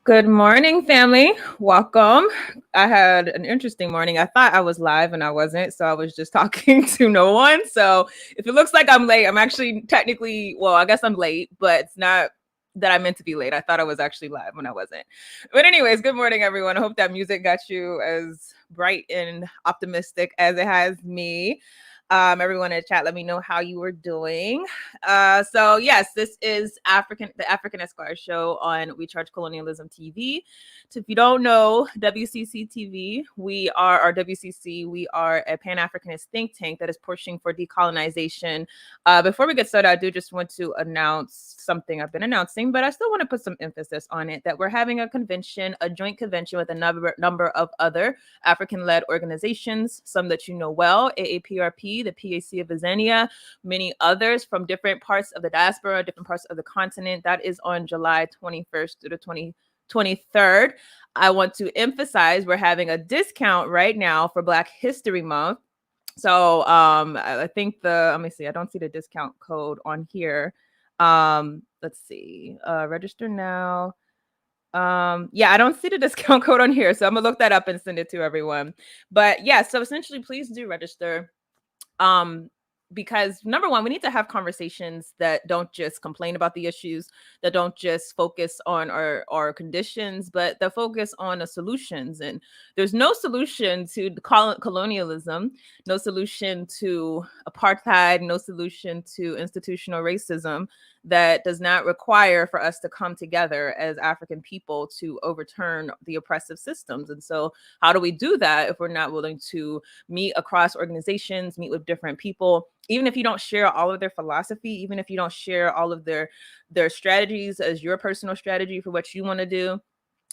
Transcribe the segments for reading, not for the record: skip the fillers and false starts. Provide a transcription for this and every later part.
Good morning, family. Welcome. I had an interesting morning. I thought I was live and I wasn't, so I was just talking to no one. So if it looks like I'm late, I'm actually technically, well, I guess I'm late, but it's not that I meant to be late. I thought I was actually live when I wasn't. But anyways, good morning, everyone. I hope that music got you as bright and optimistic as it has me. Everyone in the chat, let me know how you were doing. So yes, this is the African Esquire show on We Charge Colonialism TV. So if you don't know WCC TV, we are a Pan-Africanist think tank that is pushing for decolonization. Before we get started, I do just want to announce something I've been announcing, but I still want to put some emphasis on it, that we're having a joint convention with a number of other African-led organizations, some that you know well, AAPRP, the PAC of Azania, many others from different parts of the diaspora, different parts of the continent. That is on July 21st to the 23rd. I want to emphasize we're having a discount right now for Black History Month. So I think let me see, I don't see the discount code on here. Let's see, register now. Yeah, I don't see the discount code on here, so I'm gonna look that up and send it to everyone. But yeah, so essentially, please do register. Because number one, we need to have conversations that don't just complain about the issues, that don't just focus on our conditions, but that focus on the solutions. And there's no solution to colonialism, no solution to apartheid, no solution to institutional racism that does not require for us to come together as African people to overturn the oppressive systems. And so how do we do that if we're not willing to meet across organizations, meet with different people, even if you don't share all of their philosophy, even if you don't share all of their strategies as your personal strategy for what you want to do?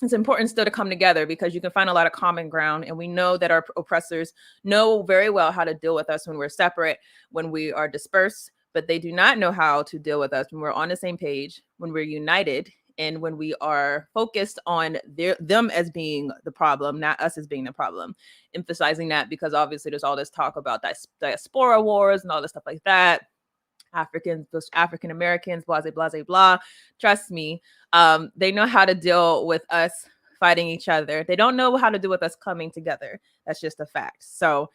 It's important still to come together because you can find a lot of common ground. And we know that our oppressors know very well how to deal with us when we're separate, when we are dispersed, but they do not know how to deal with us when we're on the same page, when we're united, and when we are focused on them as being the problem, not us as being the problem. Emphasizing that because obviously there's all this talk about diaspora wars and all this stuff like that. African Americans, blah, blah, blah, blah. Trust me, they know how to deal with us fighting each other. They don't know how to deal with us coming together. That's just a fact. So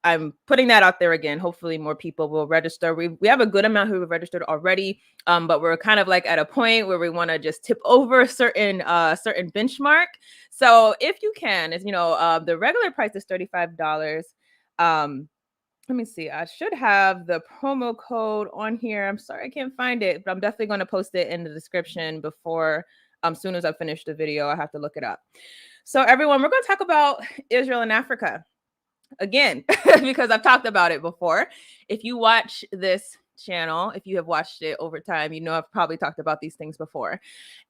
I'm putting that out there again. Hopefully more people will register. We have a good amount who have registered already, but we're kind of like at a point where we want to just tip over a certain benchmark. So if you can, as you know, the regular price is $35. Let me see. I should have the promo code on here. I'm sorry I can't find it, but I'm definitely going to post it in the description before soon as I finish the video. I have to look it up. So everyone, we're going to talk about Israel and Africa again, because I've talked about it before. If you watch this channel, if you have watched it over time, you know I've probably talked about these things before.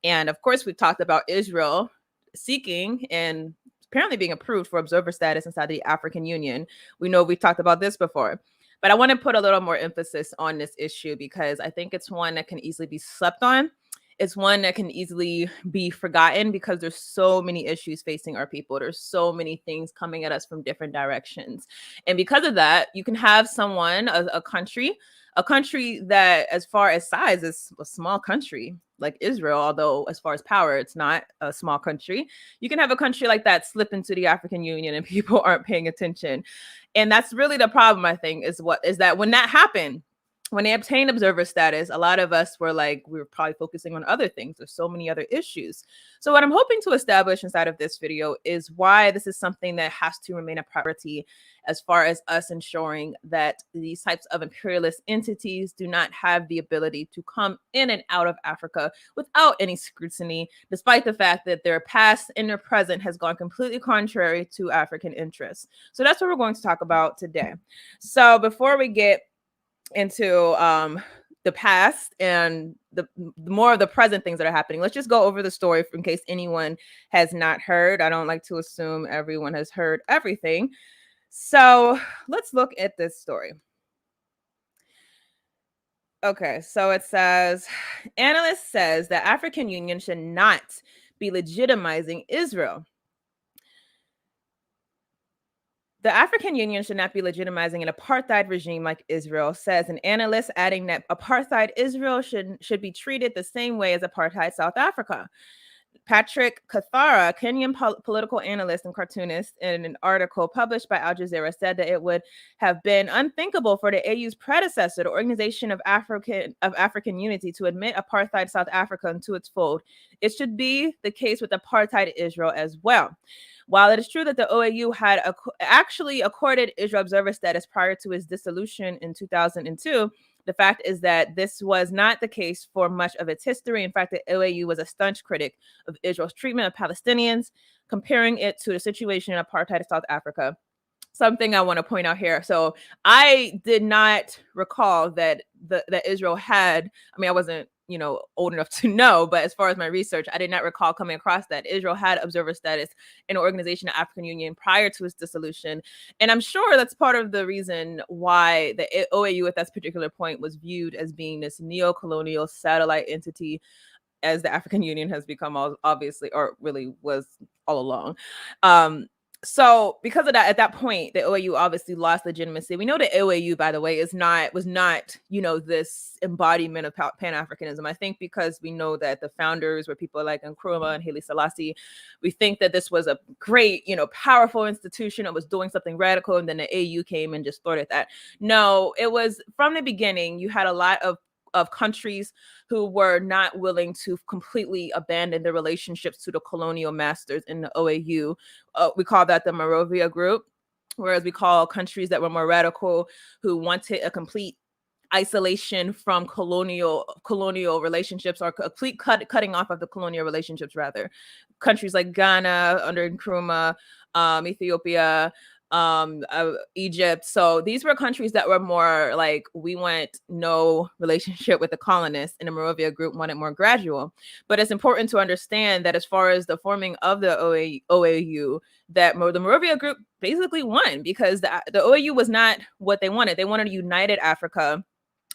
And of course, we've talked about Israel seeking and apparently being approved for observer status inside the African Union. We know we've talked about this before. But I want to put a little more emphasis on this issue because I think it's one that can easily be slept on. It's one that can easily be forgotten because there's so many issues facing our people. There's so many things coming at us from different directions. And because of that, you can have someone, a country that as far as size is a small country like Israel, although as far as power, it's not a small country. You can have a country like that slip into the African Union and people aren't paying attention. And that's really the problem, I think, is that when that happened, when they obtained observer status, a lot of us were like, we were probably focusing on other things. There's so many other issues. So what I'm hoping to establish inside of this video is why this is something that has to remain a priority as far as us ensuring that these types of imperialist entities do not have the ability to come in and out of Africa without any scrutiny, despite the fact that their past and their present has gone completely contrary to African interests. So that's what we're going to talk about today. So before we get into the past and the more of the present things that are happening, let's just go over the story in case anyone has not heard. I don't like to assume everyone has heard everything. So let's look at this story. Okay, so it says, analyst says that African Union should not be legitimizing Israel. The African Union should not be legitimizing an apartheid regime like Israel, says an analyst, adding that apartheid Israel should be treated the same way as apartheid South Africa. Patrick Kathara, Kenyan political analyst and cartoonist, in an article published by Al Jazeera, said that it would have been unthinkable for the AU's predecessor, the Organization of African Unity, to admit apartheid South Africa into its fold. It should be the case with apartheid Israel as well. While it is true that the OAU had actually accorded Israel observer status prior to its dissolution in 2002, the fact is that this was not the case for much of its history. In fact, the OAU was a staunch critic of Israel's treatment of Palestinians, comparing it to the situation in apartheid South Africa. Something I want to point out here. So I did not recall that that Israel had, I mean, I wasn't, old enough to know, but as far as my research, I did not recall coming across that Israel had observer status in the Organization of African Union prior to its dissolution. And I'm sure that's part of the reason why the OAU at that particular point was viewed as being this neo-colonial satellite entity, as the African Union has become, obviously, or really was all along. So because of that, at that point, the OAU obviously lost legitimacy. We know the OAU, by the way, was not, this embodiment of Pan-Africanism. I think because we know that the founders were people like Nkrumah and Haile Selassie, we think that this was a great, powerful institution that was doing something radical, and then the AU came and just thwarted that. No, it was from the beginning, you had a lot of countries who were not willing to completely abandon their relationships to the colonial masters in the OAU. We call that the Monrovia Group, whereas we call countries that were more radical, who wanted a complete isolation from colonial relationships, or complete cutting off of the colonial relationships, rather. Countries like Ghana under Nkrumah, Ethiopia, Egypt. So these were countries that were more like, we want no relationship with the colonists, and the Monrovia Group wanted more gradual. But it's important to understand that as far as the forming of the OAU, that the Monrovia Group basically won, because the OAU was not what they wanted. They wanted a united Africa,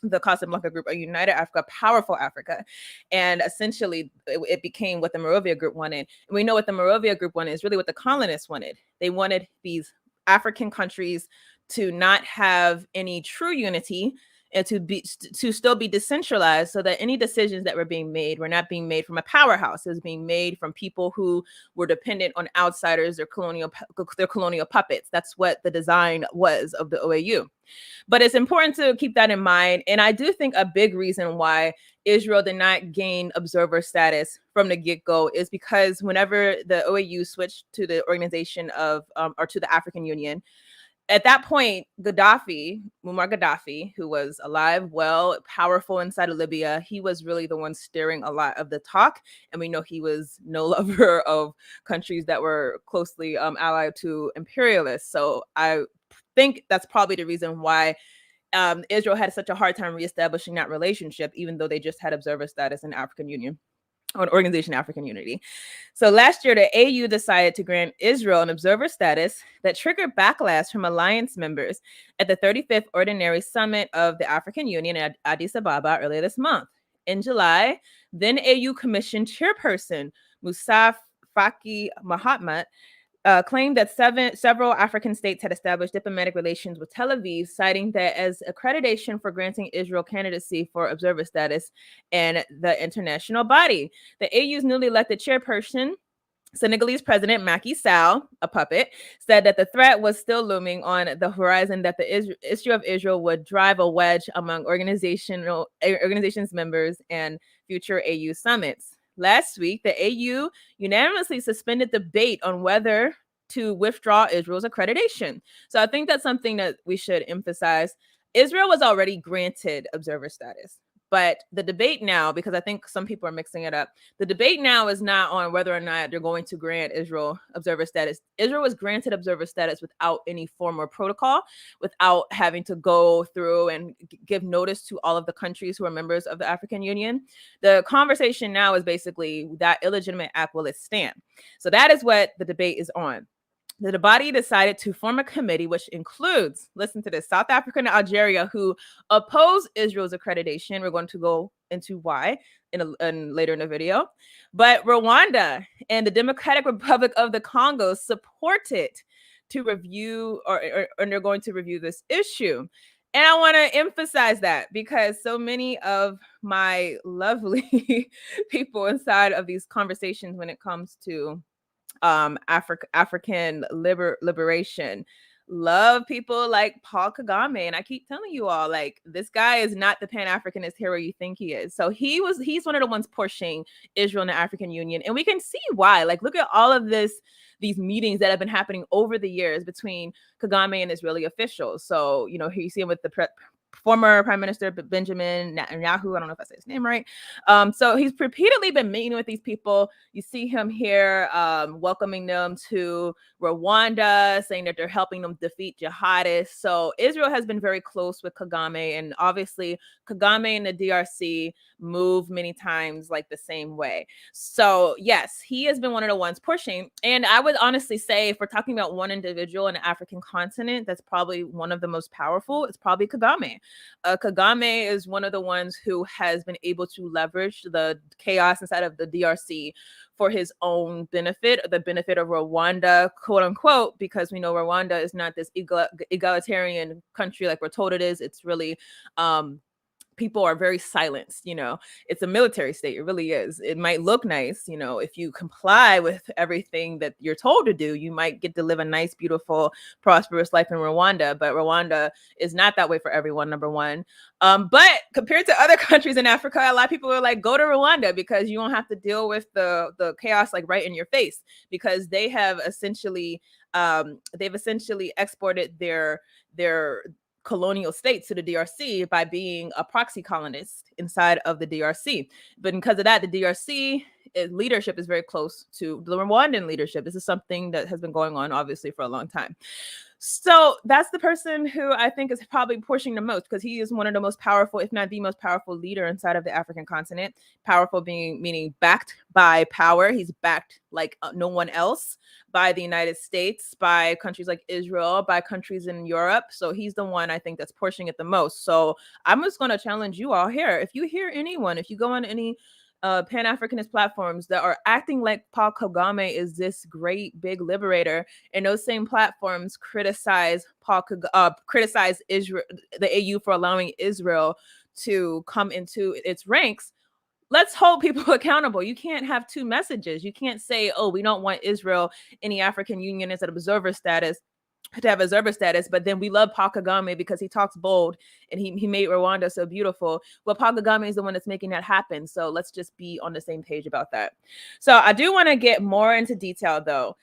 the Casablanca Group, a united Africa, powerful Africa. And essentially it became what the Monrovia Group wanted. And we know what the Monrovia Group wanted is really what the colonists wanted. They wanted these African countries to not have any true unity, and to still be decentralized, so that any decisions that were being made were not being made from a powerhouse. It was being made from people who were dependent on outsiders, their colonial puppets. That's what the design was of the OAU. But it's important to keep that in mind. And I do think a big reason why Israel did not gain observer status from the get-go is because whenever the OAU switched to the organization of, or to the African Union, at that point, Muammar Gaddafi, who was alive, well, powerful inside of Libya, he was really the one steering a lot of the talk. And we know he was no lover of countries that were closely allied to imperialists. So I think that's probably the reason why Israel had such a hard time reestablishing that relationship, even though they just had observer status in the African Union, or Organization of African Unity. So last year, the AU decided to grant Israel an observer status that triggered backlash from alliance members at the 35th Ordinary Summit of the African Union at Addis Ababa earlier this month. In July, then AU Commission Chairperson Moussa Faki Mahamat claimed that several African states had established diplomatic relations with Tel Aviv, citing that as accreditation for granting Israel candidacy for observer status in the international body. The AU's newly elected chairperson, Senegalese President Macky Sall, a puppet, said that the threat was still looming on the horizon, that the issue of Israel would drive a wedge among organizations members and future AU summits. Last week, the AU unanimously suspended debate on whether to withdraw Israel's accreditation. So I think that's something that we should emphasize. Israel was already granted observer status. But the debate now, because I think some people are mixing it up, the debate now is not on whether or not they're going to grant Israel observer status. Israel was granted observer status without any form or protocol, without having to go through and give notice to all of the countries who are members of the African Union. The conversation now is basically that illegitimate act, will it stand? So that is what the debate is on. The body decided to form a committee which includes, listen to this, South Africa and Algeria, who oppose Israel's accreditation. We're going to go into why later in the video. But Rwanda and the Democratic Republic of the Congo supported to review, or they're going to review this issue. And I want to emphasize that because so many of my lovely people inside of these conversations when it comes to African liberation love people like Paul Kagame. And I keep telling you all, like, this guy is not the Pan-Africanist hero you think he is. So he's one of the ones pushing Israel and the African Union. And we can see why. Like, look at all of these meetings that have been happening over the years between Kagame and Israeli officials. So, you know, here you see him with the former Prime Minister Benjamin Netanyahu. I don't know if I said his name right. So he's repeatedly been meeting with these people. You see him here welcoming them to Rwanda, saying that they're helping them defeat jihadists. So Israel has been very close with Kagame, and obviously Kagame and the DRC move many times like the same way. So yes, he has been one of the ones pushing. And I would honestly say, if we're talking about one individual in the African continent that's probably one of the most powerful, it's probably Kagame. Kagame is one of the ones who has been able to leverage the chaos inside of the DRC for his own benefit, the benefit of Rwanda, quote unquote, because we know Rwanda is not this egalitarian country like we're told it is. It's really people are very silenced. You know, it's a military state. It really is. It might look nice, you know, if you comply with everything that you're told to do, you might get to live a nice, beautiful, prosperous life in Rwanda. But Rwanda is not that way for everyone, number one. But compared to other countries in Africa, a lot of people are like, go to Rwanda because you don't have to deal with the chaos like right in your face, because they have essentially exported their colonial states to the DRC by being a proxy colonist inside of the DRC. But because of that, the DRC leadership is very close to the Rwandan leadership. This is something that has been going on obviously for a long time. So that's the person who I think is probably pushing the most, because he is one of the most powerful, if not the most powerful leader inside of the African continent. Powerful meaning backed by power. He's backed like no one else by the United States, by countries like Israel, by countries in Europe. So he's the one I think that's pushing it the most. So I'm just going to challenge you all here. If you hear anyone, if you go on any Pan-Africanist platforms that are acting like Paul Kagame is this great big liberator, and those same platforms criticize criticize Israel, the AU, for allowing Israel to come into its ranks, let's hold people accountable. You can't have two messages. You can't say, oh, we don't want Israel in the African Union as an observer status, to have observer status, but then we love Paul Kagame because he talks bold and he made Rwanda so beautiful. Well, Paul Kagame is the one that's making that happen. So let's just be on the same page about that. So I do want to get more into detail though.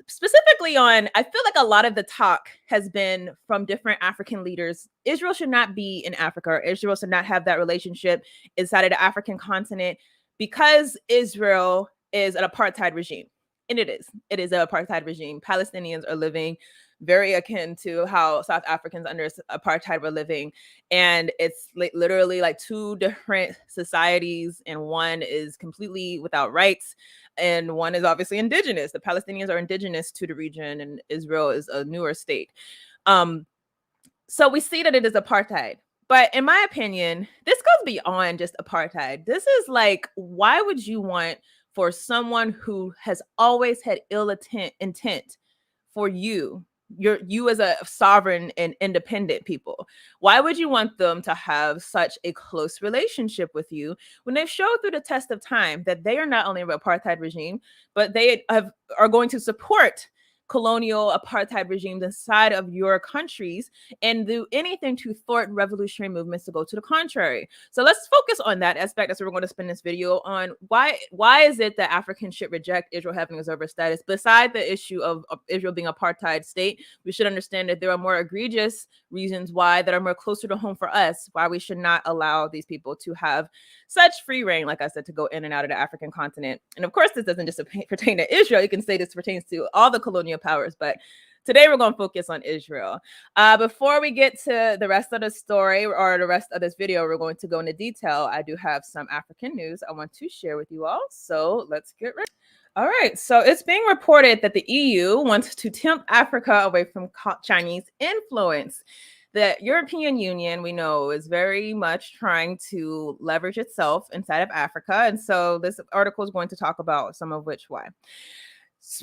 Specifically on, I feel like a lot of the talk has been from different African leaders. Israel should not be in Africa, or Israel should not have that relationship inside of the African continent, because Israel is an apartheid regime. And it is an apartheid regime. Palestinians are living very akin to how South Africans under apartheid were living. And it's literally like two different societies, and one is completely without rights, and one is obviously indigenous. The Palestinians are indigenous to the region, and Israel is a newer state. So we see that it is apartheid. But in my opinion, this goes beyond just apartheid. This is like, why would you want for someone who has always had ill intent for you as a sovereign and independent people, why would you want them to have such a close relationship with you when they've showed through the test of time that they are not only an apartheid regime, but they are going to support colonial apartheid regimes inside of your countries and do anything to thwart revolutionary movements to go to the contrary? So let's focus on that aspect. That's what we're going to spend this video on. Why is it that Africans should reject Israel having observer status? Beside the issue of Israel being apartheid state, we should understand that there are more egregious reasons why, that are more closer to home for us, why we should not allow these people to have such free reign, like I said, to go in and out of the African continent. And of course, this doesn't just pertain to Israel. You can say this pertains to all the colonial powers, but today we're going to focus on Israel. Before we get to the rest of the story or the rest of this video, we're going to go into detail. I do have some African news I want to share with you all. So let's get ready. All right, so it's being reported that the EU wants to tempt Africa away from Chinese influence. The European Union, we know, is very much trying to leverage itself inside of Africa. And so this article is going to talk about some of why.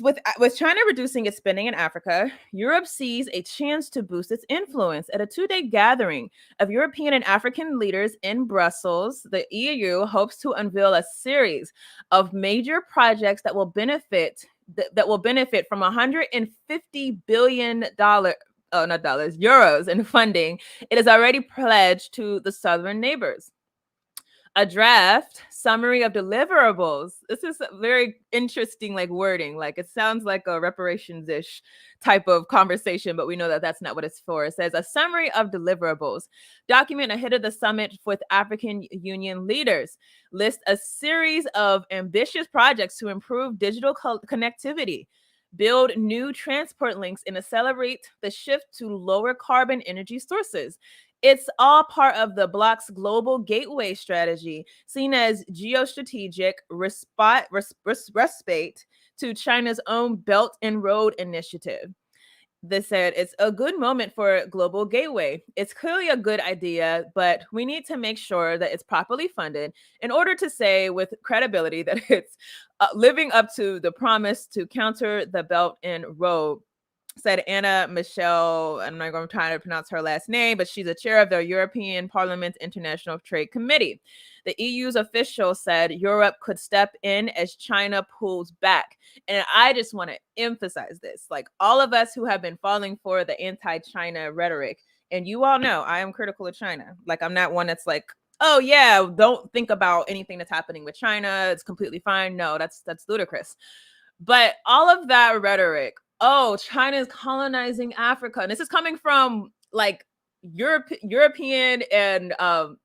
With China reducing its spending in Africa, Europe sees a chance to boost its influence. At a two-day gathering of European and African leaders in Brussels, the EU hopes to unveil a series of major projects that will benefit from $150 billion, oh, not dollars, euros in funding it has already pledged to the southern neighbors. A draft summary of deliverables. This is very interesting, like wording. Like it sounds like a reparations-ish type of conversation, but we know that that's not what it's for. It says a summary of deliverables. Document ahead of the summit with African Union leaders. List a series of ambitious projects to improve digital connectivity. Build new transport links and accelerate the shift to lower carbon energy sources. It's all part of the bloc's global gateway strategy, seen as geostrategic respite to China's own Belt and Road Initiative. They said it's a good moment for global gateway. It's clearly a good idea, but we need to make sure that it's properly funded in order to say with credibility that it's living up to the promise to counter the Belt and Road, said Anna Michelle. I'm not going to try to pronounce her last name, but she's a chair of the European Parliament's International Trade Committee. The EU's official said Europe could step in as China pulls back. And I just want to emphasize this. Like all of us who have been falling for the anti-China rhetoric, and you all know I am critical of China. Like I'm not one that's like, oh yeah, don't think about anything that's happening with China. It's completely fine. No, that's ludicrous. But all of that rhetoric, oh, China is colonizing Africa. And this is coming from like European and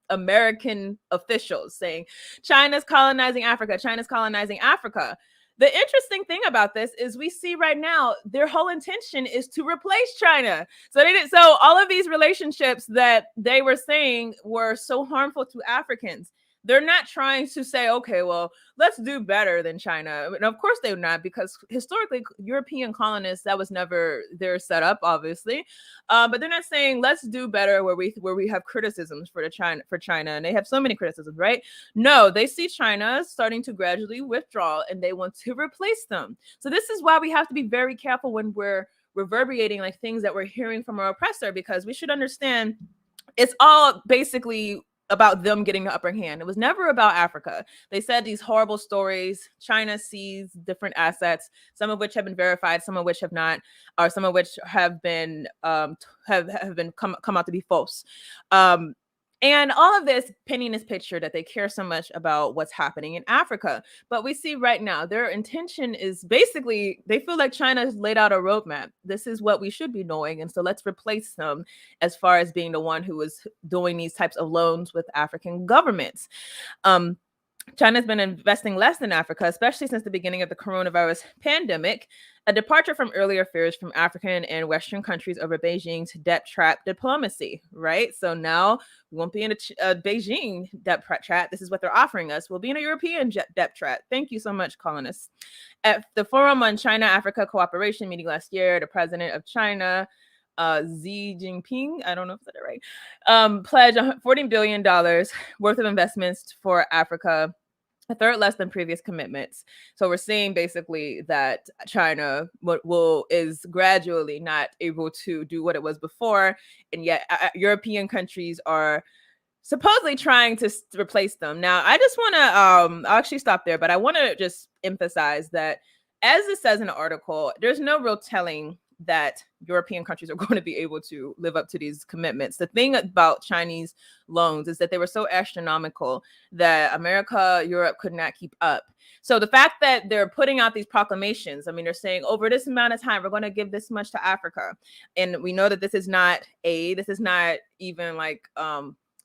American officials saying China's colonizing Africa. China's colonizing Africa. The interesting thing about this is we see right now their whole intention is to replace China. So all of these relationships that they were saying were so harmful to Africans, they're not trying to say, okay, well, let's do better than China. And of course they're not, because historically European colonists, that was never their setup, obviously. But they're not saying let's do better where we have criticisms for China, and they have so many criticisms, right? No, they see China starting to gradually withdraw, and they want to replace them. So this is why we have to be very careful when we're reverberating like things that we're hearing from our oppressor, because we should understand it's all basically about them getting the upper hand. It was never about Africa. They said these horrible stories. China sees different assets, some of which have been verified, some of which have not, or some of which have been come out to be false. And all of this painting this picture that they care so much about what's happening in Africa. But we see right now their intention is basically they feel like China has laid out a roadmap. This is what we should be doing. And so let's replace them as far as being the one who was doing these types of loans with African governments. China's been investing less in Africa, especially since the beginning of the coronavirus pandemic, a departure from earlier fears from African and Western countries over Beijing's debt trap diplomacy, right? So now we won't be in a Beijing debt trap. This is what they're offering us. We'll be in a European debt trap. Thank you so much, colonists. At the Forum on China-Africa Cooperation meeting last year, the president of China, Xi Jinping, I don't know if I said it right, pledged $40 billion worth of investments for Africa, a third less than previous commitments. So we're seeing basically that China is gradually not able to do what it was before, and yet European countries are supposedly trying to replace them. Now, I just want to, I'll actually stop there, but I want to just emphasize that, as it says in the article, there's no real telling that European countries are going to be able to live up to these commitments. The thing about Chinese loans is that they were so astronomical that America, Europe could not keep up. So the fact that they're putting out these proclamations, I mean, they're saying over this amount of time, we're going to give this much to Africa. And we know that this is not aid. This is not even like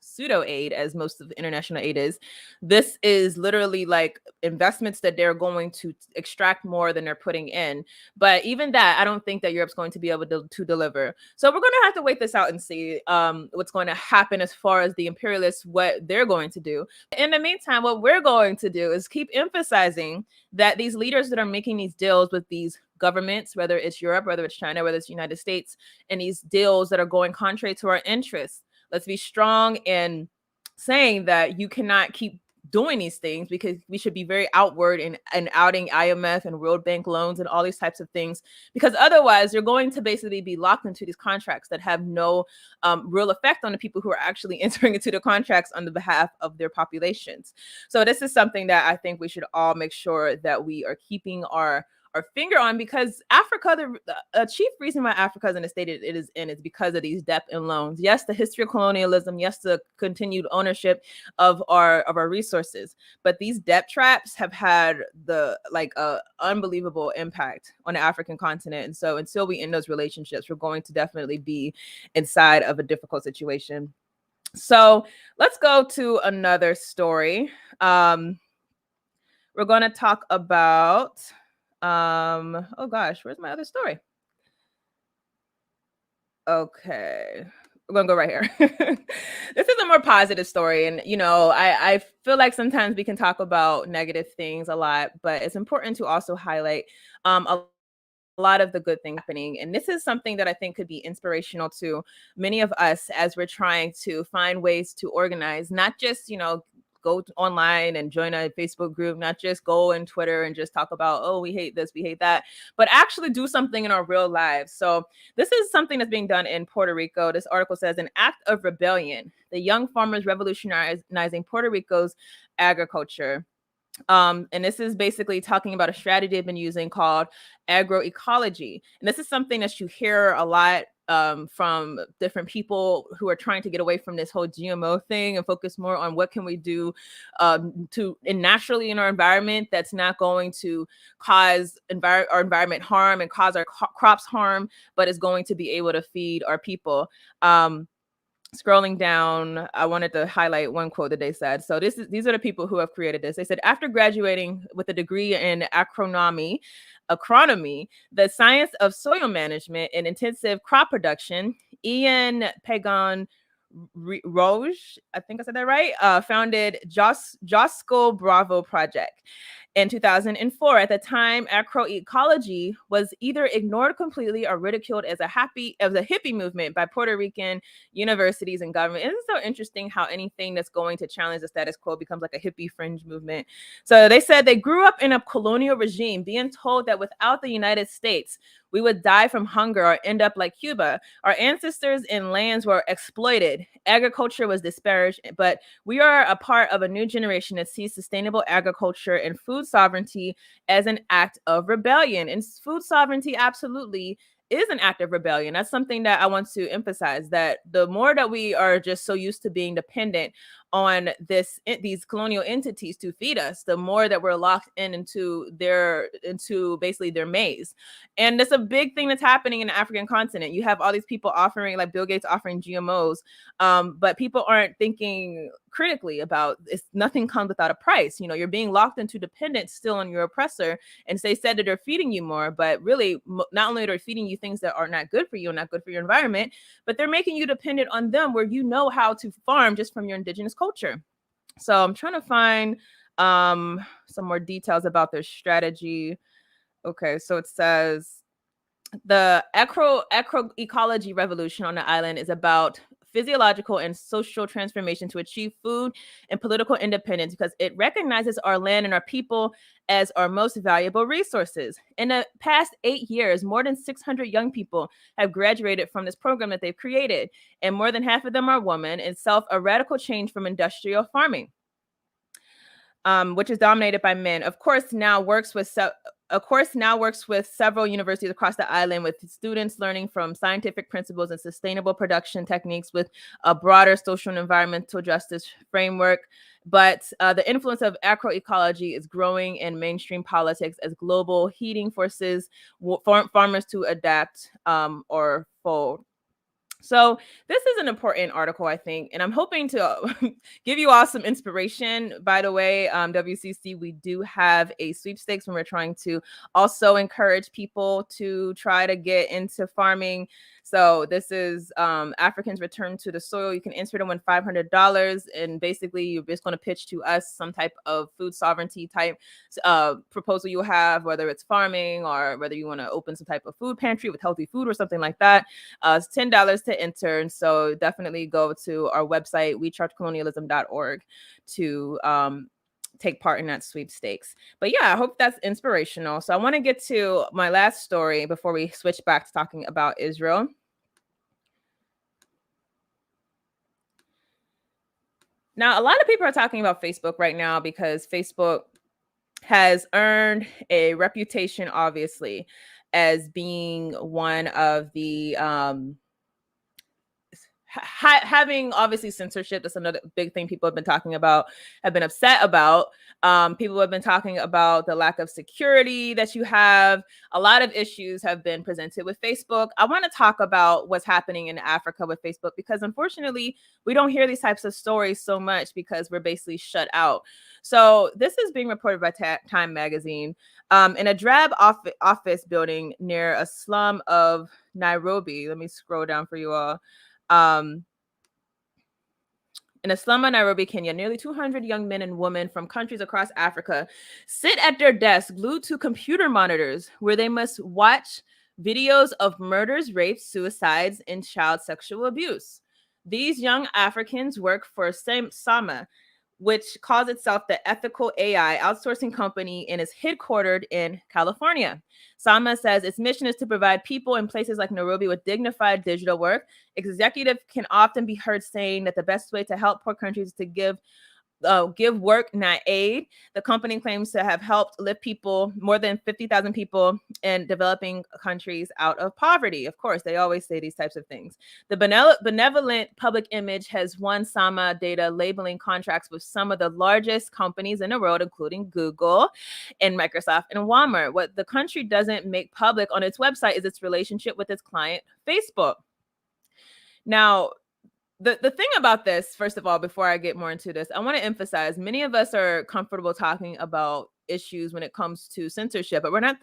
pseudo aid, as most of the international aid is. This is literally like investments that they're going to extract more than they're putting in. But even that, I don't think that Europe's going to be able to deliver. So we're going to have to wait this out and see what's going to happen as far as the imperialists, what they're going to do. In the meantime, what we're going to do is keep emphasizing that these leaders that are making these deals with these governments, whether it's Europe, whether it's China, whether it's the United States, and these deals that are going contrary to our interests, let's be strong in saying that you cannot keep doing these things, because we should be very outward and outing IMF and World Bank loans and all these types of things, because otherwise you're going to basically be locked into these contracts that have no real effect on the people who are actually entering into the contracts on the behalf of their populations. So this is something that I think we should all make sure that we are keeping our finger on, because Africa, the chief reason why Africa is in the state it is in is because of these debt and loans. Yes, the history of colonialism. Yes, the continued ownership of our resources. But these debt traps have had the unbelievable impact on the African continent. And so until we end those relationships, we're going to definitely be inside of a difficult situation. So let's go to another story. We're going to talk about oh gosh, where's my other story? Okay, we're gonna go right here. This is a more positive story, and I feel like sometimes we can talk about negative things a lot, but it's important to also highlight a lot of the good things happening. And this is something that I think could be inspirational to many of us as we're trying to find ways to organize, not just go online and join a Facebook group, not just go on Twitter and just talk about, oh, we hate this, we hate that, but actually do something in our real lives. So this is something that's being done in Puerto Rico. This article says, an act of rebellion, the young farmers revolutionizing Puerto Rico's agriculture. And this is basically talking about a strategy they've been using called agroecology. And this is something that you hear a lot from different people who are trying to get away from this whole GMO thing and focus more on what can we do naturally in our environment that's not going to cause our environment harm and cause our crops harm, but is going to be able to feed our people. Scrolling down, I wanted to highlight one quote that they said. So these are the people who have created this. They said, after graduating with a degree in agronomy, the science of soil management and intensive crop production, Ian Pagan Roge, I think I said that right, founded Josco Bravo Project in 2004. At the time, agroecology was either ignored completely or ridiculed as a hippie movement by Puerto Rican universities and government. Isn't it so interesting how anything that's going to challenge the status quo becomes like a hippie fringe movement? So they said they grew up in a colonial regime, being told that without the United States, we would die from hunger or end up like Cuba. Our ancestors and lands were exploited. Agriculture was disparaged, but we are a part of a new generation that sees sustainable agriculture and food sovereignty as an act of rebellion. And food sovereignty absolutely is an act of rebellion. That's something that I want to emphasize, that the more that we are just so used to being dependent on these colonial entities to feed us, the more that we're locked into basically their maze. And that's a big thing that's happening in the African continent. You have all these people offering, like Bill Gates offering GMOs, but people aren't thinking critically about nothing comes without a price. You're being locked into dependence still on your oppressor, and they said that they're feeding you more, but really not only are they feeding you things that are not good for you and not good for your environment, but they're making you dependent on them, where you know how to farm just from your indigenous culture. So I'm trying to find some more details about their strategy. Okay, so it says the agroecology revolution on the island is about physiological and social transformation to achieve food and political independence, because it recognizes our land and our people as our most valuable resources. In the past 8 years, more than 600 young people have graduated from this program that they've created, and more than half of them are women, itself a radical change from industrial farming, which is dominated by men. Of course, now works with several universities across the island, with students learning from scientific principles and sustainable production techniques with a broader social and environmental justice framework. But the influence of agroecology is growing in mainstream politics as global heating forces farmers to adapt or fold. So this is an important article, I think, and I'm hoping to give you all some inspiration. By the way, WCC, we do have a sweepstakes when we're trying to also encourage people to try to get into farming. So this is Africans return to the soil. You can enter to win $500, and basically you're just going to pitch to us some type of food sovereignty type proposal you have, whether it's farming or whether you want to open some type of food pantry with healthy food or something like that. It's $10 to enter. And so definitely go to our website, wechargecolonialism.org, to take part in that sweepstakes. But yeah, I hope that's inspirational. So I want to get to my last story before we switch back to talking about Israel. Now, a lot of people are talking about Facebook right now because Facebook has earned a reputation, obviously, as being one of the having obviously censorship. That's another big thing people have been talking about, have been upset about. People have been talking about the lack of security that you have. A lot of issues have been presented with Facebook. I want to talk about what's happening in Africa with Facebook, because unfortunately we don't hear these types of stories so much because we're basically shut out. So this is being reported by Time magazine. In a drab office building near a slum of Nairobi. Let me scroll down for you all. In a slum of Nairobi, Kenya, nearly 200 young men and women from countries across Africa sit at their desks glued to computer monitors where they must watch videos of murders, rapes, suicides, and child sexual abuse. These young Africans work for Sama, which calls itself the Ethical AI outsourcing company and is headquartered in California. Sama says its mission is to provide people in places like Nairobi with dignified digital work. Executives can often be heard saying that the best way to help poor countries is to give work, not aid. The company claims to have helped lift people, more than 50,000 people in developing countries, out of poverty. Of course, they always say these types of things. The benevolent public image has won Sama data labeling contracts with some of the largest companies in the world, including Google and Microsoft and Walmart. What the country doesn't make public on its website is its relationship with its client, Facebook. Now, the thing about this, first of all, before I get more into this, I want to emphasize many of us are comfortable talking about issues when it comes to censorship, but we're not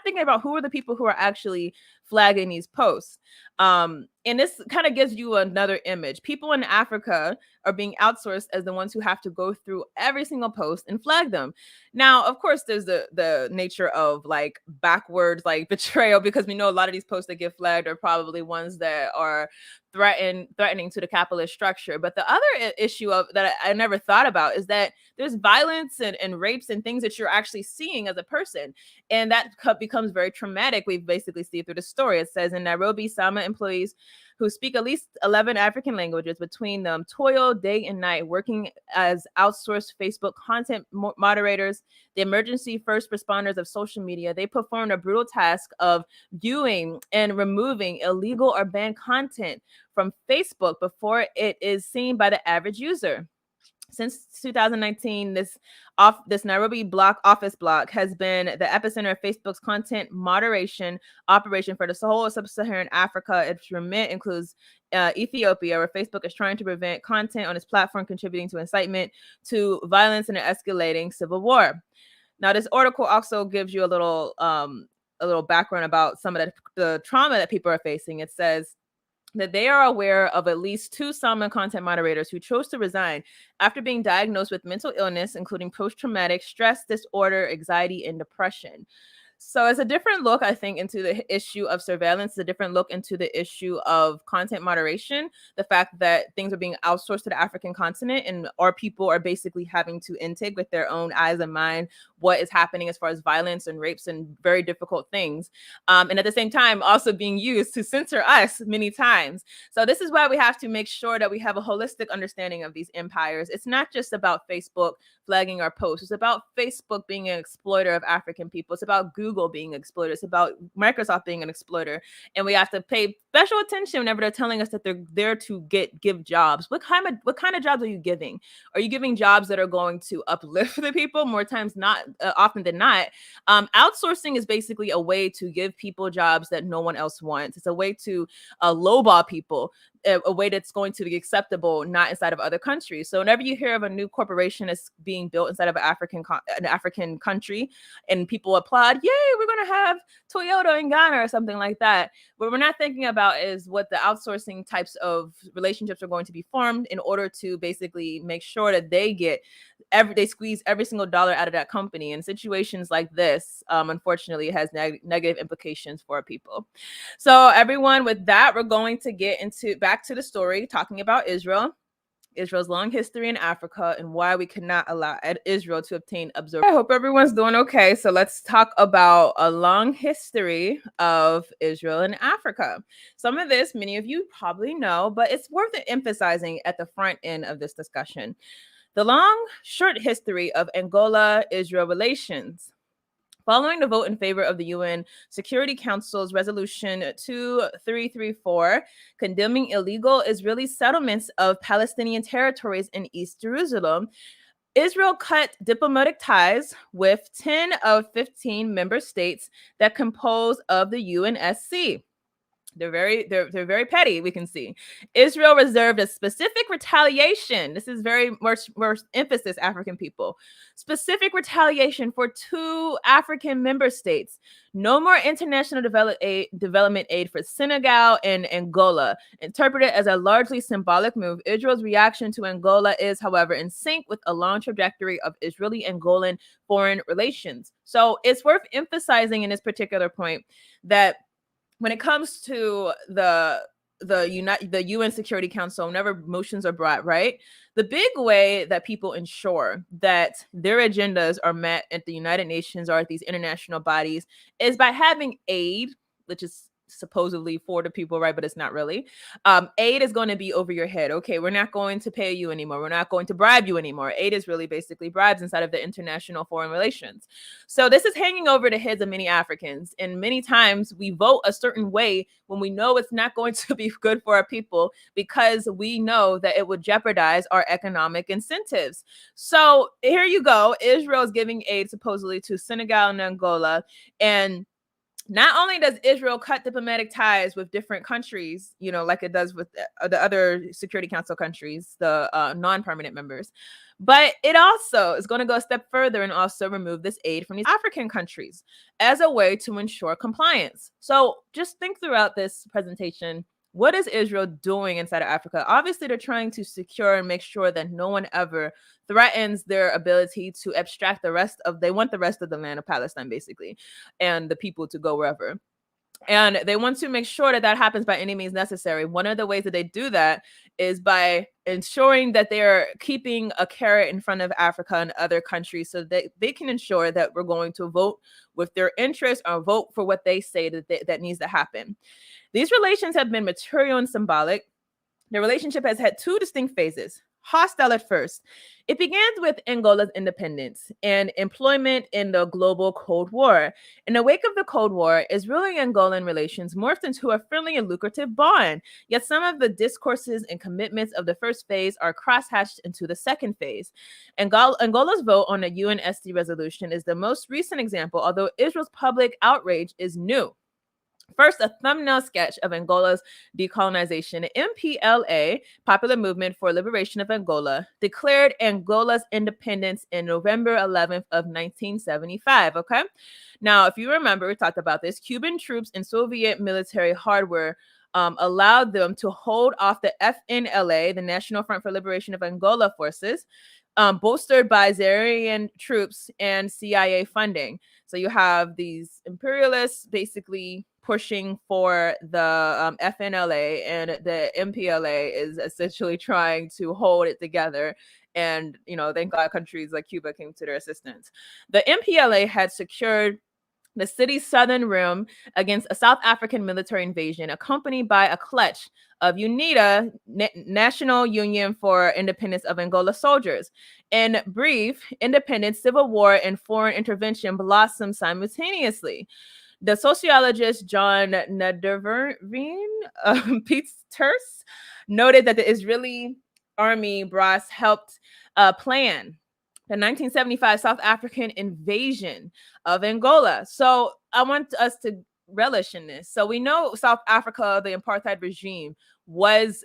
thinking about who are the people who are actually flagging these posts. And this kind of gives you another image. People in Africa are being outsourced as the ones who have to go through every single post and flag them. Now, of course, there's the nature of like backwards, like betrayal, because we know a lot of these posts that get flagged are probably ones that are threatening to the capitalist structure. But the other issue of that I never thought about is that there's violence and rapes and things that you're actually seeing as a person. And that becomes very traumatic. We basically see through the story. It says in Nairobi, Sama employees who speak at least 11 African languages between them toil day and night working as outsourced Facebook content moderators, the emergency first responders of social media. They perform a brutal task of viewing and removing illegal or banned content from Facebook before it is seen by the average user. Since 2019, this Nairobi office block has been the epicenter of Facebook's content moderation operation for the whole of sub-Saharan Africa. Its remit includes Ethiopia, where Facebook is trying to prevent content on its platform contributing to incitement to violence and an escalating civil war. Now, this article also gives you a little background about some of the trauma that people are facing. It says that they are aware of at least 2 Sama content moderators who chose to resign after being diagnosed with mental illness, including post-traumatic stress disorder, anxiety, and depression. So it's a different look, I think, into the issue of surveillance, a different look into the issue of content moderation, the fact that things are being outsourced to the African continent and our people are basically having to intake with their own eyes and mind what is happening as far as violence and rapes and very difficult things. And at the same time, also being used to censor us many times. So this is why we have to make sure that we have a holistic understanding of these empires. It's not just about Facebook flagging our posts. It's about Facebook being an exploiter of African people. It's about Google being an exploiter. It's about Microsoft being an exploiter. And we have to pay special attention whenever they're telling us that they're there to give jobs. What kind of jobs are you giving? Are you giving jobs that are going to uplift the people? More times not, often than not. Outsourcing is basically a way to give people jobs that no one else wants. It's a way to lowball people. a way that's going to be acceptable, not inside of other countries. So whenever you hear of a new corporation that's being built inside of an African country, and people applaud, yay, we're going to have Toyota in Ghana or something like that. What we're not thinking about is what the outsourcing types of relationships are going to be formed in order to basically make sure that they squeeze every single dollar out of that company. In situations like this, unfortunately, it has negative implications for people. So everyone, with that, we're going to get back to the story, talking about Israel's long history in Africa, and why we cannot allow Israel to obtain observation. I hope everyone's doing okay. So let's talk about a long history of Israel in Africa. Some of this, many of you probably know, but it's worth emphasizing at the front end of this discussion. The short history of Angola-Israel relations. Following the vote in favor of the UN Security Council's Resolution 2334, condemning illegal Israeli settlements of Palestinian territories in East Jerusalem, Israel cut diplomatic ties with 10 of 15 member states that compose of the UNSC. They're very petty, we can see. Israel reserved a specific retaliation. This is very more emphasis, African people. Specific retaliation for 2 African member states. No more international development aid for Senegal and Angola. Interpreted as a largely symbolic move, Israel's reaction to Angola is, however, in sync with a long trajectory of Israeli-Angolan foreign relations. So it's worth emphasizing in this particular point that when it comes to the UN Security Council, whenever motions are brought, right, the big way that people ensure that their agendas are met at the United Nations or at these international bodies is by having aid, which is supposedly for the people, right? But it's not really. Aid is going to be over your head. Okay, we're not going to pay you anymore. We're not going to bribe you anymore. Aid is really basically bribes inside of the international foreign relations. So this is hanging over the heads of many Africans. And many times we vote a certain way when we know it's not going to be good for our people, because we know that it would jeopardize our economic incentives. So here you go. Israel is giving aid supposedly to Senegal and Angola. And not only does Israel cut diplomatic ties with different countries, like it does with the other Security Council countries, the non-permanent members, but it also is going to go a step further and also remove this aid from these African countries as a way to ensure compliance. So just think throughout this presentation, what is Israel doing inside of Africa? Obviously, they're trying to secure and make sure that no one ever threatens their ability to abstract they want the rest of the land of Palestine, basically, and the people to go wherever. And they want to make sure that that happens by any means necessary. One of the ways that they do that is by ensuring that they're keeping a carrot in front of Africa and other countries so that they can ensure that we're going to vote with their interests or vote for what they say that needs to happen. These relations have been material and symbolic. The relationship has had 2 distinct phases. Hostile at first. It begins with Angola's independence and employment in the global Cold War. In the wake of the Cold War, Israeli-Angolan relations morphed into a friendly and lucrative bond. Yet some of the discourses and commitments of the first phase are crosshatched into the second phase. Angola's vote on the UNSC resolution is the most recent example, although Israel's public outrage is new. First, a thumbnail sketch of Angola's decolonization. MPLA, Popular Movement for Liberation of Angola, declared Angola's independence in November 11th of 1975, okay? Now, if you remember, we talked about this, Cuban troops and Soviet military hardware allowed them to hold off the FNLA, the National Front for Liberation of Angola forces, bolstered by Zairian troops and CIA funding. So you have these imperialists basically pushing for the FNLA, and the MPLA is essentially trying to hold it together. And, thank God countries like Cuba came to their assistance. The MPLA had secured the city's southern rim against a South African military invasion, accompanied by a clutch of UNITA, National Union for Independence of Angola soldiers. In brief, independence, civil war, and foreign intervention blossomed simultaneously. The sociologist John Nederveen Pieters noted that the Israeli army brass helped plan the 1975 South African invasion of Angola. So I want us to relish in this. So we know South Africa, the apartheid regime, was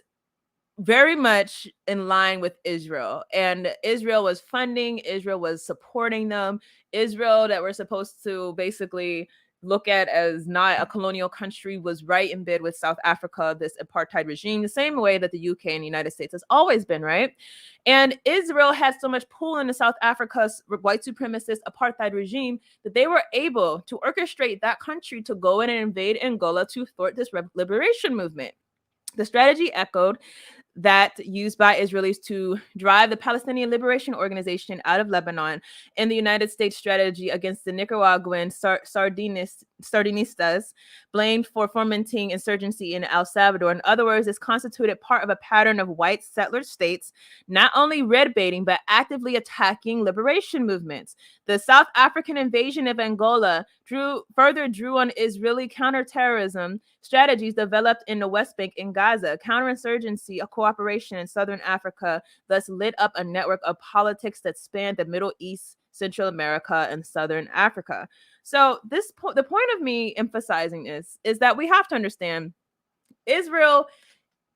very much in line with Israel. And Israel was funding, Israel was supporting them. Israel, that we're supposed to basically look at as not a colonial country, was right in bed with South Africa, this apartheid regime, the same way that the UK and the United States has always been, right? And Israel had so much pull into South Africa's white supremacist apartheid regime that they were able to orchestrate that country to go in and invade Angola to thwart this liberation movement. The strategy echoed that used by Israelis to drive the Palestinian Liberation Organization out of Lebanon and the United States strategy against the Nicaraguan Sardinistas blamed for fomenting insurgency in El Salvador. In other words, this constituted part of a pattern of white settler states not only red baiting, but actively attacking liberation movements. The South African invasion of Angola further drew on Israeli counterterrorism strategies developed in the West Bank and Gaza. Counterinsurgency cooperation in Southern Africa thus lit up a network of politics that spanned the Middle East, Central America, and Southern Africa. So the point of me emphasizing this is that we have to understand Israel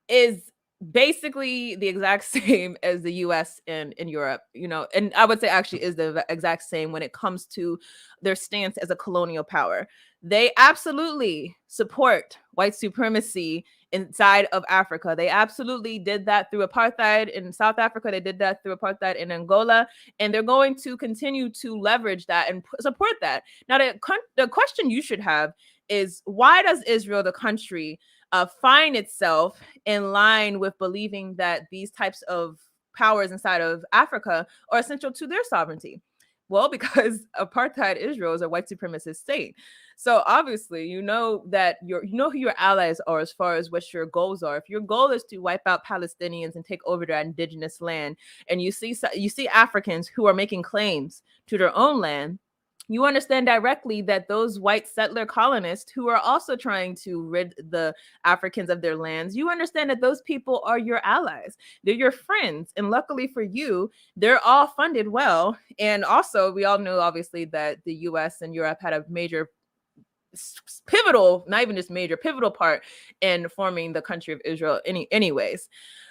is basically the exact same as the US and in Europe, and I would say actually is the exact same when it comes to their stance as a colonial power. They absolutely support white supremacy inside of Africa. They absolutely did that through apartheid in South Africa. They did that through apartheid in Angola, and they're going to continue to leverage that and support that. Now, the question you should have is, why does Israel, the country, find itself in line with believing that these types of powers inside of Africa are essential to their sovereignty? Well, because apartheid Israel is a white supremacist state. So obviously, you know who your allies are as far as what your goals are. If your goal is to wipe out Palestinians and take over their indigenous land, and you see Africans who are making claims to their own land, you understand directly that those white settler colonists who are also trying to rid the Africans of their lands, you understand that those people are your allies. They're your friends. And luckily for you, they're all funded well. And also, we all know, obviously, that the US and Europe had a major pivotal, not even just major, pivotal part in forming the country of Israel anyways.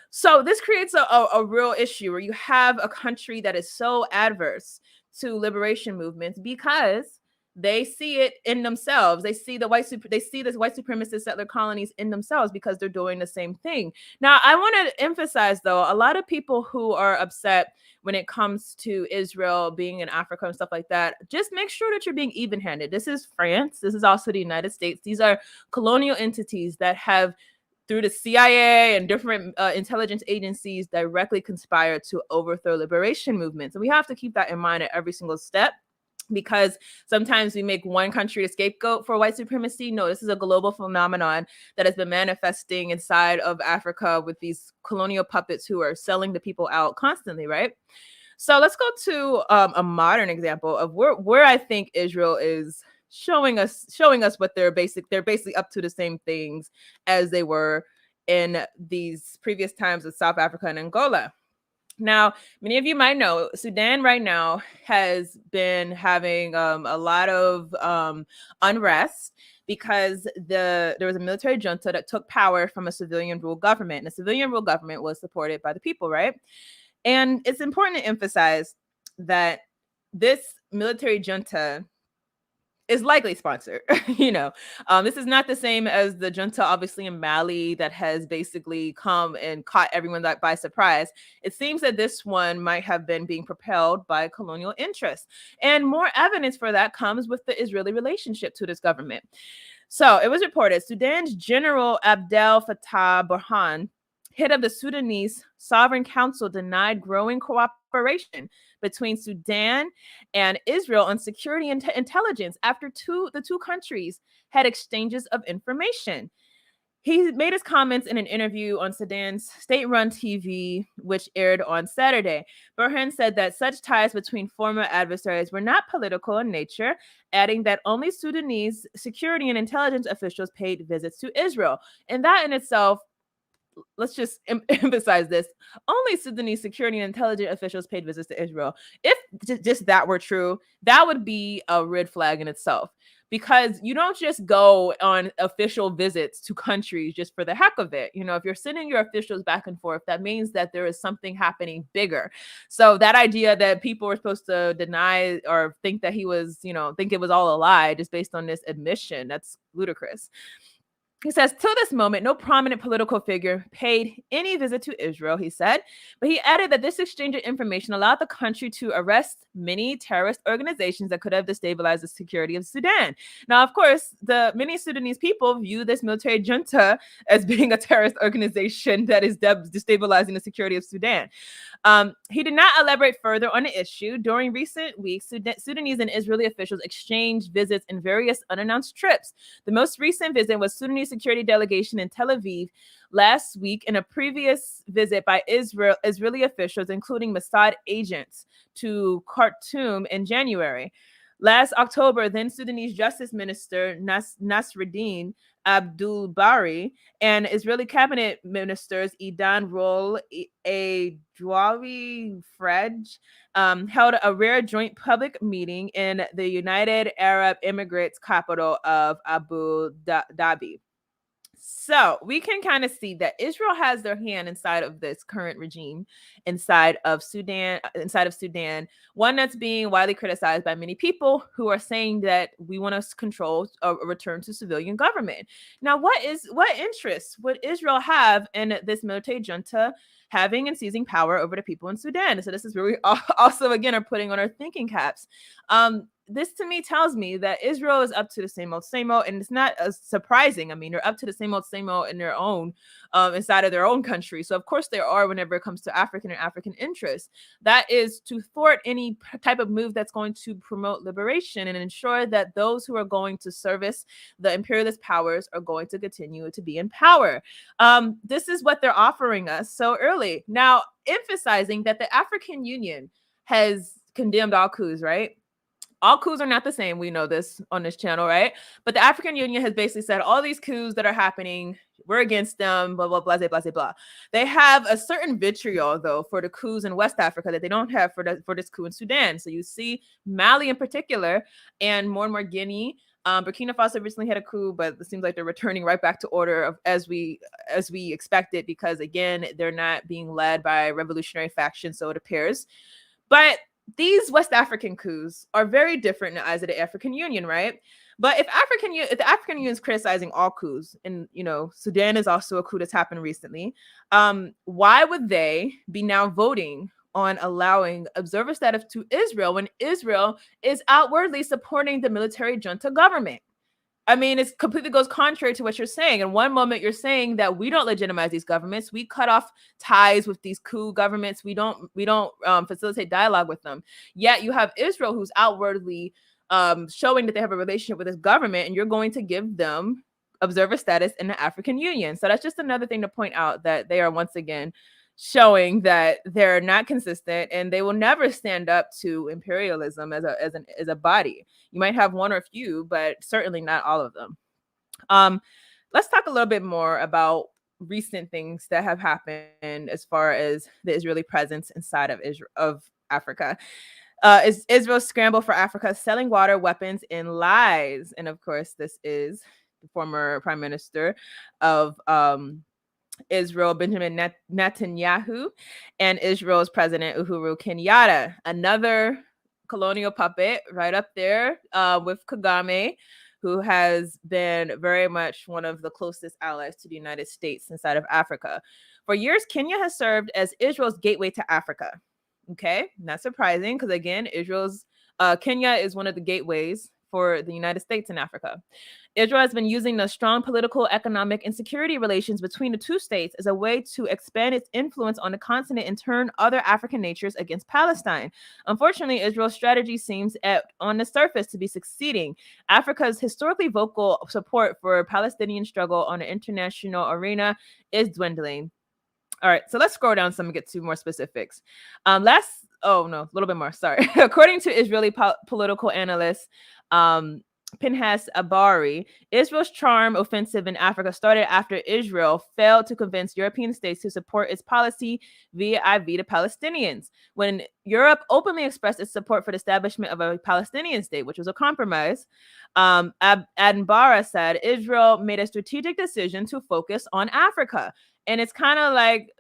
So this creates a real issue where you have a country that is so adverse to liberation movements because they see it in themselves. They see they see this white supremacist settler colonies in themselves because they're doing the same thing. Now, I want to emphasize, though, a lot of people who are upset when it comes to Israel being in Africa and stuff like that, just make sure that you're being even-handed. This is France. This is also the United States. These are colonial entities that have, through the CIA and different intelligence agencies, directly conspired to overthrow liberation movements. And we have to keep that in mind at every single step, because sometimes we make one country a scapegoat for white supremacy. No, this is a global phenomenon that has been manifesting inside of Africa with these colonial puppets who are selling the people out constantly, right? So let's go to a modern example of where I think Israel is showing us what they're basically up to the same things as they were in these previous times with South Africa and Angola. Now, many of you might know Sudan right now has been having a lot of unrest because there was a military junta that took power from a civilian rule government. And the civilian rule government was supported by the people, right? And it's important to emphasize that this military junta is likely sponsored. This is not the same as the junta, obviously, in Mali that has basically come and caught everyone by surprise. It seems that this one might have been being propelled by colonial interests. And more evidence for that comes with the Israeli relationship to this government. So it was reported Sudan's General Abdel Fattah Burhan, head of the Sudanese Sovereign Council, denied growing cooperation between Sudan and Israel on security and intelligence after the two countries had exchanges of information. He made his comments in an interview on Sudan's state-run TV, which aired on Saturday. Burhan said that such ties between former adversaries were not political in nature, adding that only Sudanese security and intelligence officials paid visits to Israel. And that in itself, let's just emphasize this. Only Sudanese security and intelligence officials paid visits to Israel. If just that were true, that would be a red flag in itself. because you don't just go on official visits to countries just for the heck of it. If you're sending your officials back and forth, that means that there is something happening bigger. So that idea that people were supposed to deny or think that he was, think it was all a lie just based on this admission, that's ludicrous. He says, till this moment, no prominent political figure paid any visit to Israel, he said. But he added that this exchange of information allowed the country to arrest many terrorist organizations that could have destabilized the security of Sudan. Now, of course, the many Sudanese people view this military junta as being a terrorist organization that is destabilizing the security of Sudan. He did not elaborate further on the issue. During recent weeks, Sudanese and Israeli officials exchanged visits and various unannounced trips. The most recent visit was Sudanese security delegation in Tel Aviv last week, and a previous visit by Israeli officials, including Mossad agents, to Khartoum in January. Last October, then Sudanese Justice Minister Nasreddin Abdul Bari and Israeli cabinet ministers Idan Rol, Adwawi Frej held a rare joint public meeting in the United Arab Emirates capital of Abu Dhabi. So we can kind of see that Israel has their hand inside of this current regime, inside of Sudan, one that's being widely criticized by many people who are saying that we want to control a return to civilian government. Now, what interest would Israel have in this military junta having and seizing power over the people in Sudan? So this is where we also, again, are putting on our thinking caps. This to me tells me that Israel is up to the same old, and it's not surprising. I mean, they're up to the same old in their own, inside of their own country. So of course they are whenever it comes to African and African interests. That is to thwart any type of move that's going to promote liberation and ensure that those who are going to service the imperialist powers are going to continue to be in power. This is what they're offering us so early. Now, emphasizing that the African Union has condemned all coups, right? All coups are not the same. We know this on this channel, right? But the African Union has basically said all these coups that are happening, we're against them, blah, blah, blah, blah, blah, blah. They have a certain vitriol, though, for the coups in West Africa that they don't have for this coup in Sudan. So you see Mali in particular, and more Guinea. Burkina Faso recently had a coup, but it seems like they're returning right back to order as we expected, because, again, they're not being led by revolutionary factions, so it appears. But these West African coups are very different in the eyes of the African Union, right? But if the African Union is criticizing all coups, and Sudan is also a coup that's happened recently, why would they be now voting on allowing observer status to Israel when Israel is outwardly supporting the military junta government? I mean, it completely goes contrary to what you're saying. In one moment, you're saying that we don't legitimize these governments. We cut off ties with these coup governments. We don't facilitate dialogue with them. Yet you have Israel, who's outwardly showing that they have a relationship with this government, and you're going to give them observer status in the African Union. So that's just another thing to point out, that they are once again showing that they're not consistent, and they will never stand up to imperialism as a body. You might have one or a few, but certainly not all of them. Let's talk a little bit more about recent things that have happened as far as the Israeli presence inside of Africa. Is Israel's scramble for Africa, selling water, weapons, and lies. And of course, this is the former prime minister of Israel, Benjamin Netanyahu, and Israel's president, Uhuru Kenyatta, another colonial puppet right up there with Kagame, who has been very much one of the closest allies to the United States inside of Africa. For years, Kenya has served as Israel's gateway to Africa. Okay, not surprising, because again, Kenya is one of the gateways for the United States in Africa. Israel has been using the strong political, economic, and security relations between the two states as a way to expand its influence on the continent and turn other African natures against Palestine. Unfortunately, Israel's strategy seems on the surface to be succeeding. Africa's historically vocal support for Palestinian struggle on the international arena is dwindling. All right, so let's scroll down some and get to more specifics. A little bit more, sorry. According to Israeli political analysts, Pinhas Abari, Israel's charm offensive in Africa started after Israel failed to convince European states to support its policy vis-a-vis the Palestinians. When Europe openly expressed its support for the establishment of a Palestinian state, which was a compromise, Adnbara said Israel made a strategic decision to focus on Africa. And it's kind of like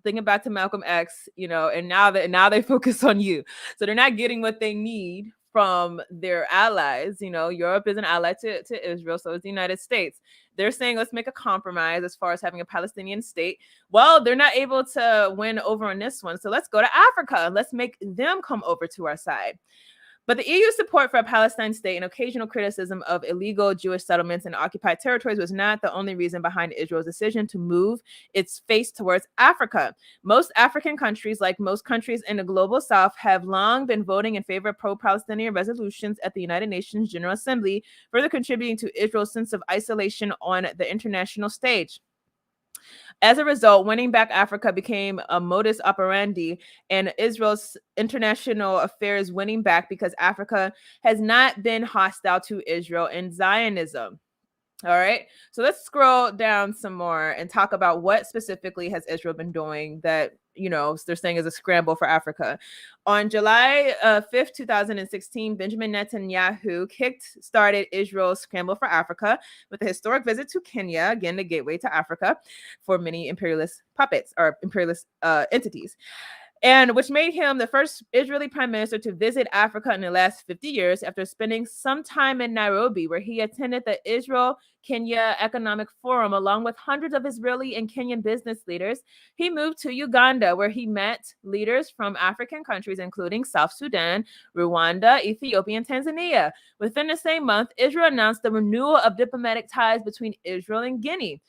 thinking back to Malcolm X, and now they focus on you. So they're not getting what they need from their allies. Europe is an ally to Israel, so is the United States. They're saying, let's make a compromise as far as having a Palestinian state. Well, they're not able to win over on this one. So let's go to Africa. Let's make them come over to our side. But the EU's support for a Palestine state and occasional criticism of illegal Jewish settlements in occupied territories was not the only reason behind Israel's decision to move its face towards Africa. Most African countries, like most countries in the global south, have long been voting in favor of pro-Palestinian resolutions at the United Nations General Assembly, further contributing to Israel's sense of isolation on the international stage. As a result, winning back Africa became a modus operandi, and Israel's international affairs winning back because Africa has not been hostile to Israel and Zionism. All right, so let's scroll down some more and talk about what specifically has Israel been doing that, they're saying is a scramble for Africa. On July 5th, 2016, Benjamin Netanyahu started Israel's scramble for Africa with a historic visit to Kenya, again, the gateway to Africa for many imperialist puppets or imperialist entities, and which made him the first Israeli prime minister to visit Africa in the last 50 years after spending some time in Nairobi, where he attended the Israel-Kenya Economic Forum along with hundreds of Israeli and Kenyan business leaders. He moved to Uganda, where he met leaders from African countries, including South Sudan, Rwanda, Ethiopia, and Tanzania. Within the same month, Israel announced the renewal of diplomatic ties between Israel and Guinea.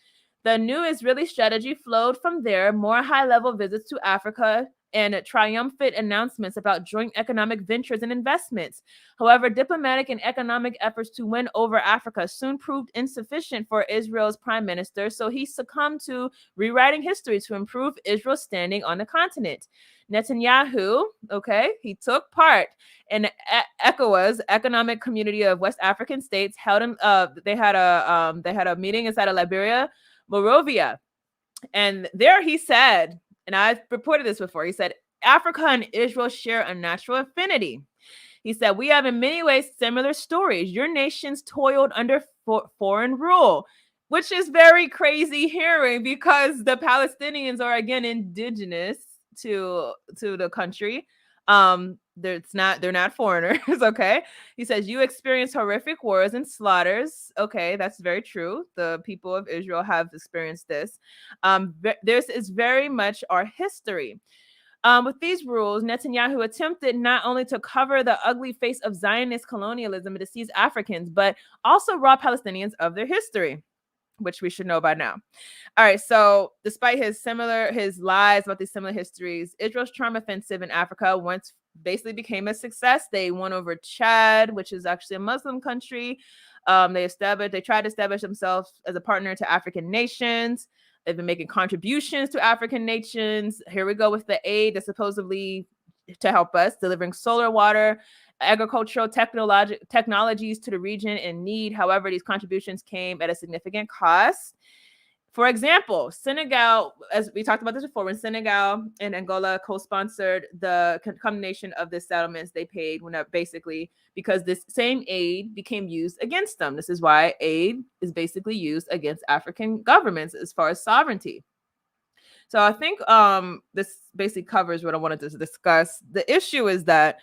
The new Israeli strategy flowed from there, more high-level visits to Africa, and triumphant announcements about joint economic ventures and investments. However, diplomatic and economic efforts to win over Africa soon proved insufficient for Israel's prime minister, so he succumbed to rewriting history to improve Israel's standing on the continent. Netanyahu, he took part in ECOWAS, Economic Community of West African States. They had a meeting inside of Liberia, Monrovia, and there he said, and I've reported this before, he said, Africa and Israel share a natural affinity. He said, we have in many ways similar stories. Your nations toiled under foreign rule, which is very crazy hearing because the Palestinians are, again, indigenous to the country. They're not foreigners. He says you experienced horrific wars and slaughters. That's very true. The people of Israel have experienced this. This is very much our history. With these rules, Netanyahu attempted not only to cover the ugly face of Zionist colonialism and to seize Africans, but also rob Palestinians of their history, which we should know by now. All right, so despite his lies about these similar histories, Israel's charm offensive in Africa once basically became a success. They won over Chad, which is actually a Muslim country. They tried to establish themselves as a partner to African nations. They've been making contributions to African nations. Here we go with the aid that's supposedly to help us, delivering solar, water, agricultural technologies to the region in need. However, these contributions came at a significant cost. For example, Senegal, as we talked about this before, when Senegal and Angola co-sponsored the condemnation of the settlements, they paid basically because this same aid became used against them. This is why aid is basically used against African governments as far as sovereignty. So I think this basically covers what I wanted to discuss. The issue is that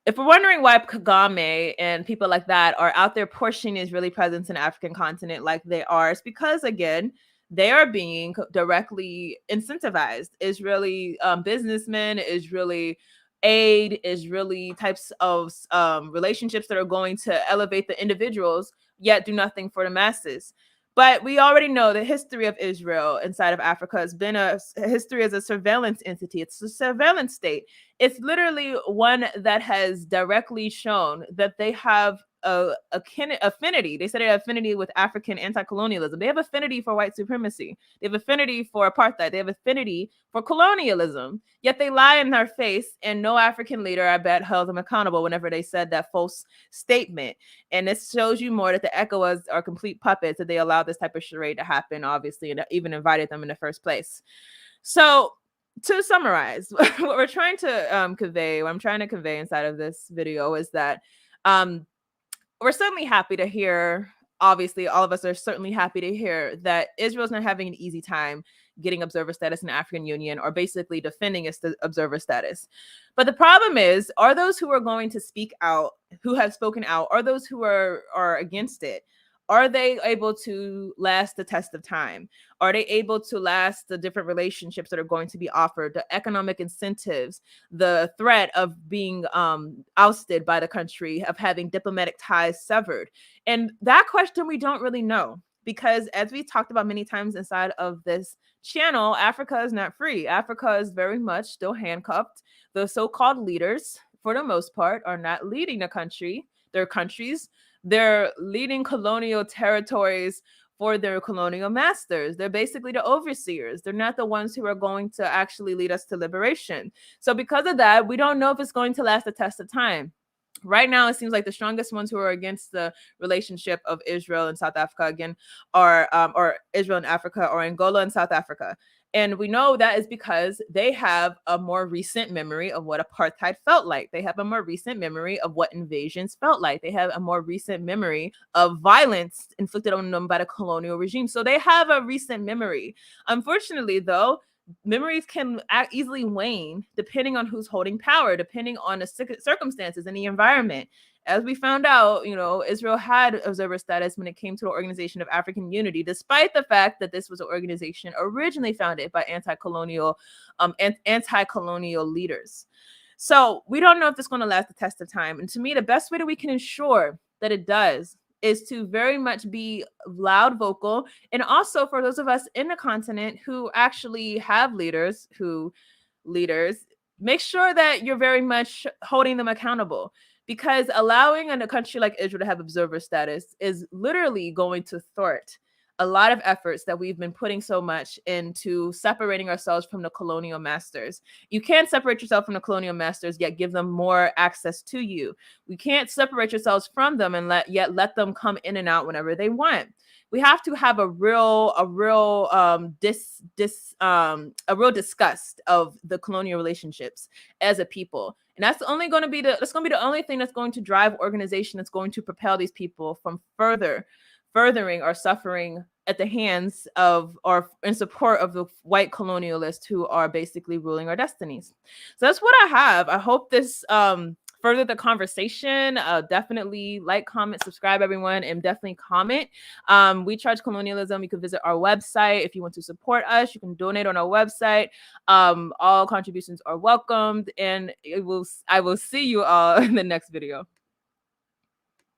if we're wondering why Kagame and people like that are out there pushing Israeli presence in the African continent like they are, it's because, again, they are being directly incentivized. Israeli businessmen, Israeli aid, Israeli types of relationships that are going to elevate the individuals, yet do nothing for the masses. But we already know the history of Israel inside of Africa has been a history as a surveillance entity. It's a surveillance state. It's literally one that has directly shown that they have affinity. They said they have affinity with African anti-colonialism. They have affinity for white supremacy. They have affinity for apartheid. They have affinity for colonialism. Yet they lie in their face, and no African leader, I bet, held them accountable whenever they said that false statement. And this shows you more that the ECOWAS are complete puppets, that they allowed this type of charade to happen, obviously, and even invited them in the first place. So to summarize, what we're trying to convey, what I'm trying to convey inside of this video is that we're certainly happy to hear, obviously, all of us are certainly happy to hear that Israel's not having an easy time getting observer status in the African Union, or basically defending its observer status. But the problem is, are those who are going to speak out, who have spoken out, are those who are against it, are they able to last the test of time? Are they able to last the different relationships that are going to be offered, the economic incentives, the threat of being ousted by the country, of having diplomatic ties severed? And that question we don't really know, because as we talked about many times inside of this channel, Africa is not free. Africa is very much still handcuffed. The so-called leaders, for the most part, are not leading the country, their countries. They're leading colonial territories for their colonial masters. They're basically the overseers. They're not the ones who are going to actually lead us to liberation. So because of that, we don't know if it's going to last the test of time. Right now, it seems like the strongest ones who are against the relationship of Israel and South Africa again are, or Israel and Africa, or Angola and South Africa. And we know that is because they have a more recent memory of what apartheid felt like. They have a more recent memory of what invasions felt like. They have a more recent memory of violence inflicted on them by the colonial regime. So they have a recent memory. Unfortunately, though, memories can easily wane depending on who's holding power, depending on the circumstances and the environment. As we found out, Israel had observer status when it came to the Organization of African Unity, despite the fact that this was an organization originally founded by anti-colonial leaders. So we don't know if this is going to last the test of time. And to me, the best way that we can ensure that it does is to very much be loud, vocal, and also for those of us in the continent who actually have leaders, make sure that you're very much holding them accountable. Because allowing a country like Israel to have observer status is literally going to thwart a lot of efforts that we've been putting so much into separating ourselves from the colonial masters. You can't separate yourself from the colonial masters, yet give them more access to you. We can't separate yourselves from them and let them come in and out whenever they want. We have to have a real disgust of the colonial relationships as a people. And that's going to be the only thing that's going to drive organization, that's going to propel these people from furthering or suffering at the hands of or in support of the white colonialists who are basically ruling our destinies. So that's what I have. I hope this furthered the conversation. Definitely like, comment, subscribe, everyone, and definitely comment. We charge colonialism. You can visit our website. If you want to support us, you can donate on our website. All contributions are welcomed, and I will see you all in the next video.